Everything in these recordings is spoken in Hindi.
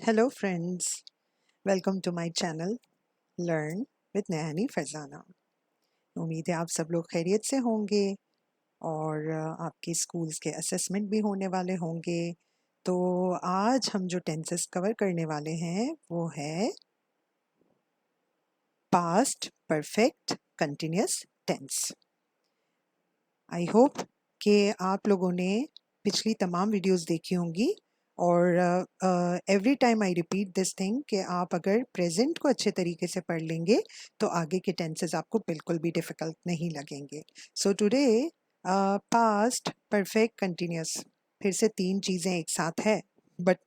Hello friends, welcome to my channel learn with Naini Farzana. उम्मीद है आप सब लोग खैरियत से होंगे और आपके स्कूल्स के असेसमेंट भी होने वाले होंगे। तो आज हम जो टेंसेस कवर करने वाले हैं वो है past perfect continuous tense. I hope कि आप लोगों ने पिछली तमाम वीडियोस देखी होंगी और every time I repeat this thing कि आप अगर प्रेजेंट को अच्छे तरीके से पढ़ लेंगे तो आगे के टेंसेस आपको बिल्कुल भी डिफ़िकल्ट नहीं लगेंगे। So today past perfect continuous फिर से तीन चीज़ें एक साथ है, बट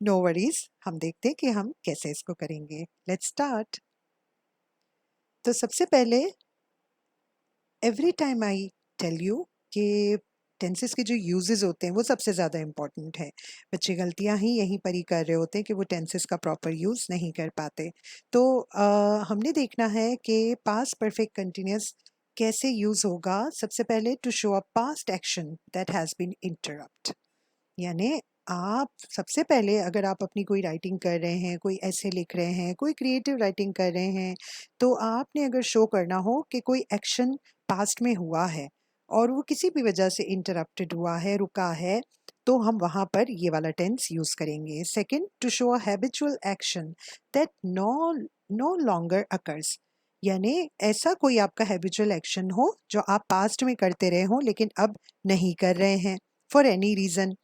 नो वरीज, हम देखते हैं कि हम कैसे इसको करेंगे। Let's start. तो सबसे पहले every time I tell you कि टेंसेस के जो यूजेस होते हैं वो सबसे ज़्यादा इम्पॉर्टेंट है। बच्चे गलतियां ही यहीं पर ही कर रहे होते हैं कि वो टेंसेस का प्रॉपर यूज़ नहीं कर पाते। तो हमने देखना है कि पास्ट परफेक्ट कंटिन्यूअस कैसे यूज़ होगा। सबसे पहले to show a past action that has been interrupt, यानी आप सबसे पहले अगर आप अपनी कोई राइटिंग कर रहे हैं, कोई ऐसे लिख रहे हैं, कोई क्रिएटिव राइटिंग कर रहे हैं, तो आपने अगर शो करना हो कि कोई एक्शन पास्ट में हुआ है और वो किसी भी वजह से इंटरप्टेड हुआ है, रुका है, तो हम वहाँ पर ये वाला टेंस यूज़ करेंगे। Second, to show a habitual action that no no longer occurs, यानी ऐसा कोई आपका हैबिचुअल एक्शन हो जो आप पास्ट में करते रहे हो लेकिन अब नहीं कर रहे हैं for any reason.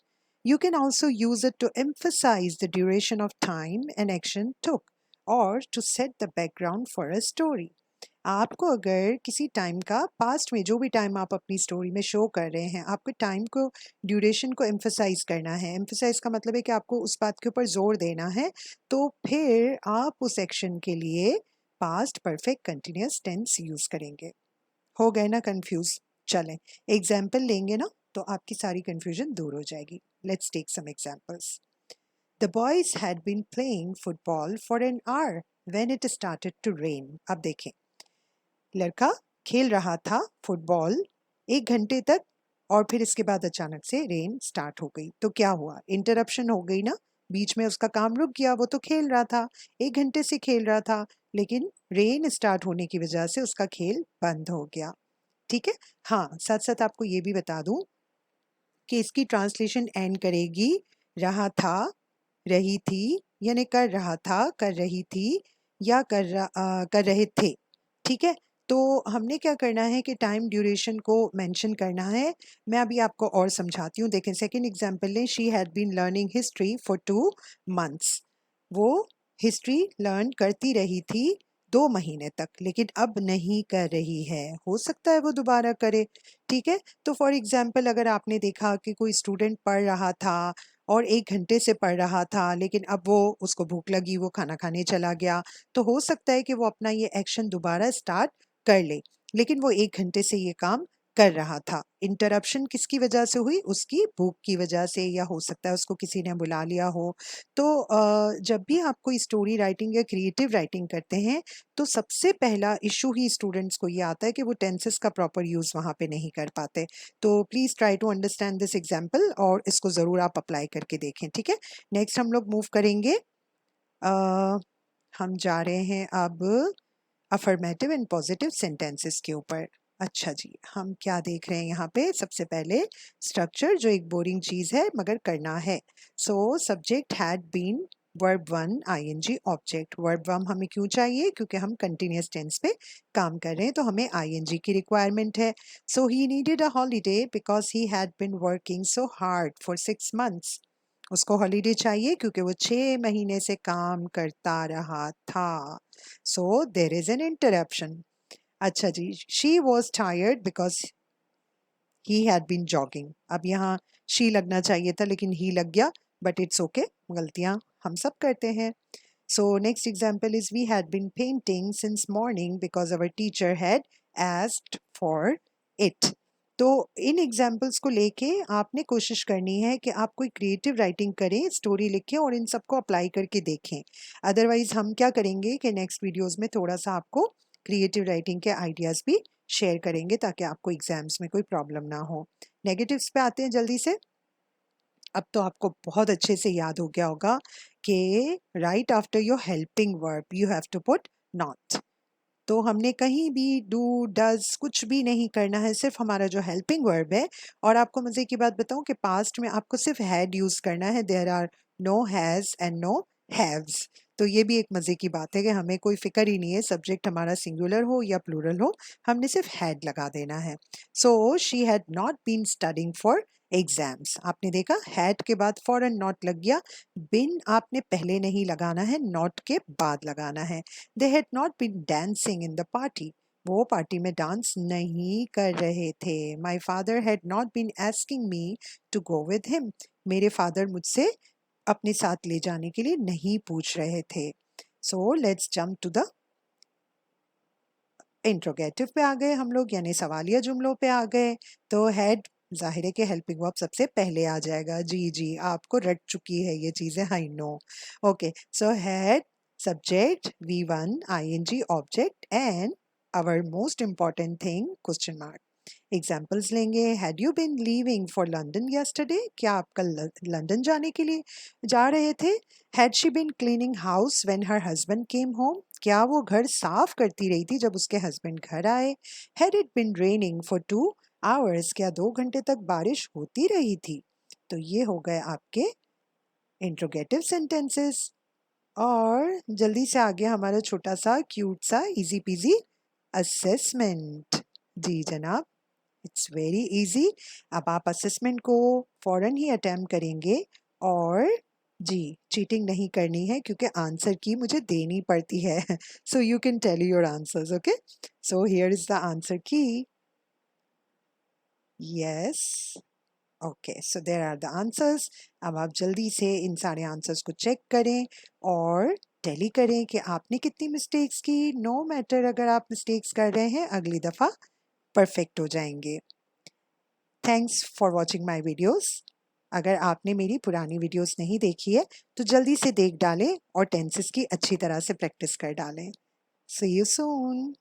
You can also use it to emphasize the duration of time an action took or to set the background for a story. आपको अगर किसी टाइम का पास्ट में जो भी टाइम आप अपनी स्टोरी में शो कर रहे हैं, आपको टाइम को ड्यूरेशन को एम्फसाइज करना है। एम्फसाइज का मतलब है कि आपको उस बात के ऊपर जोर देना है, तो फिर आप उस एक्शन के लिए past perfect continuous tense use करेंगे। हो गए ना कंफ्यूज? चलें एग्जाम्पल लेंगे ना तो आपकी सारी कंफ्यूजन दूर हो जाएगी। Let's take some examples. The boys had been playing football for an hour when it started to rain. अब देखें, लड़का खेल रहा था फुटबॉल 1 घंटे तक और फिर इसके बाद अचानक से रेन स्टार्ट हो गई। तो क्या हुआ? इंटरप्शन हो गई ना, बीच में उसका काम रुक गया। वो तो खेल रहा था, 1 घंटे से खेल रहा था, लेकिन रेन स्टार्ट होने की वजह से उसका खेल बंद हो गया। ठीक है। हाँ, साथ साथ आपको ये भी बता दूं कि इसकी ट्रांसलेशन एंड करेगी रहा था, रही थी, यानी कर रहा था, कर रही थी, या कर रहे थे। ठीक है। तो हमने क्या करना है कि टाइम ड्यूरेशन को मेंशन करना है। मैं अभी आपको और समझाती हूँ। देखें, सेकंड एग्जांपल लें। She had been learning history for 2 months। वो हिस्ट्री लर्न करती रही थी 2 महीने तक, लेकिन अब नहीं कर रही है। हो सकता है वो दोबारा करे। ठीक है। तो फॉर एग्जाम्पल अगर आपने देखा कि कोई स्टूडेंट पढ़ रहा था और 1 घंटे से पढ़ रहा था, लेकिन अब वो उसको भूख लगी, वो खाना खाने चला गया, तो हो सकता है कि वो अपना ये एक्शन दोबारा स्टार्ट कर ले, लेकिन वो 1 घंटे से ये काम कर रहा था। इंटरप्शन किसकी वजह से हुई? उसकी भूख की वजह से, या हो सकता है उसको किसी ने बुला लिया हो। तो जब भी आप कोई स्टोरी राइटिंग या क्रिएटिव राइटिंग करते हैं तो सबसे पहला इशू ही स्टूडेंट्स को ये आता है कि वो टेंसेस का प्रॉपर यूज़ वहाँ पे नहीं कर पाते। तो please try to understand this example और इसको ज़रूर आप अप्लाई करके देखें। ठीक है। नेक्स्ट हम लोग मूव करेंगे। हम जा रहे हैं अब अफर्मेटिव एंड पॉजिटिव सेंटेंसेस के ऊपर। अच्छा जी, हम क्या देख रहे हैं यहाँ पे? सबसे पहले स्ट्रक्चर, जो एक बोरिंग चीज है मगर करना है। So subject had been, verb 1 ING object. Verb 1 हमें क्यों चाहिए? क्योंकि हम कंटिन्यूअस टेंस पे काम कर रहे हैं, तो हमें आईएनजी की रिक्वायरमेंट है। So he needed a holiday because he had been working so hard for 6 months। उसको हॉलीडे चाहिए क्योंकि वो 6 महीने से काम करता रहा था। So there is an interruption. अच्छा जी, she was tired because he had been jogging. अब यहाँ शी लगना चाहिए था लेकिन ही लग गया, बट इट्स ओके, गलतियां हम सब करते हैं। So next example is we had been painting since morning because our teacher had asked for इट। तो इन एग्जाम्पल्स को लेके आपने कोशिश करनी है कि आप कोई क्रिएटिव राइटिंग करें, स्टोरी लिखें और इन सबको अप्लाई करके देखें। अदरवाइज हम क्या करेंगे कि नेक्स्ट वीडियोस में थोड़ा सा आपको क्रिएटिव राइटिंग के आइडियाज़ भी शेयर करेंगे ताकि आपको एग्जाम्स में कोई प्रॉब्लम ना हो। नेगेटिव्स पे आते हैं जल्दी से। अब तो आपको बहुत अच्छे से याद हो गया होगा कि right after your helping verb you have to put not. तो हमने कहीं भी डू डज कुछ भी नहीं करना है, सिर्फ हमारा जो हेल्पिंग वर्ब है। और आपको मजे की बात बताऊं कि पास्ट में आपको सिर्फ हैड यूज करना है। There are no has and no haves. तो ये भी एक मजे की बात है कि हमें कोई फिक्र ही नहीं है सब्जेक्ट हमारा सिंगुलर हो या प्लूरल हो, हमने सिर्फ हैड लगा देना है। So she had not been studying for exams. आपने देखा हैड के बाद फॉरन नॉट लग गया। बिन आपने पहले नहीं लगाना है, नॉट के बाद लगाना है। They had not been dancing in the party. वो पार्टी में डांस नहीं कर रहे थे। My father had not been asking me to go with him. मेरे फादर मुझसे अपने साथ ले जाने के लिए नहीं पूछ रहे थे। So let's jump to the interrogative पे आ गए हम लोग, यानी सवालिया जुमलों पे आ गए। तो हैड जाहिर है कि हेल्पिंग वर्ब सबसे पहले आ जाएगा। जी जी, आपको रट चुकी है ये चीजें, I know. Okay, so had subject, V1 ing object and our most important thing question mark. Examples लेंगे। Had you been leaving for London yesterday? क्या आप कल लंदन जाने के लिए जा रहे थे? Had she been cleaning house when her husband came home? क्या वो घर साफ करती रही थी जब उसके हस्बैंड घर आए? Had it been raining for 2 hours? क्या 2 घंटे तक बारिश होती रही थी? तो ये हो गए आपके इंट्रोगेटिव सेंटेंसेस। और जल्दी से आ गया हमारा छोटा सा क्यूट सा इजी पीजी असेसमेंट। जी जनाब, इट्स वेरी इजी। अब आप असेसमेंट को फौरन ही अटेम्प्ट करेंगे और जी चीटिंग नहीं करनी है क्योंकि आंसर की मुझे देनी पड़ती है। So you can tell your answers. Okay, so here is the answer key. Yes, okay, so there are the answers. अब आप जल्दी से इन सारे आंसर्स को चेक करें और टैली करें कि आपने कितनी मिस्टेक्स की। नो मैटर अगर आप मिस्टेक्स कर रहे हैं, अगली दफ़ा परफेक्ट हो जाएंगे। Thanks for watching my videos. अगर आपने मेरी पुरानी वीडियोस नहीं देखी है तो जल्दी से देख डालें और टेंसेस की अच्छी तरह से प्रैक्टिस कर डालें। सी यू सून।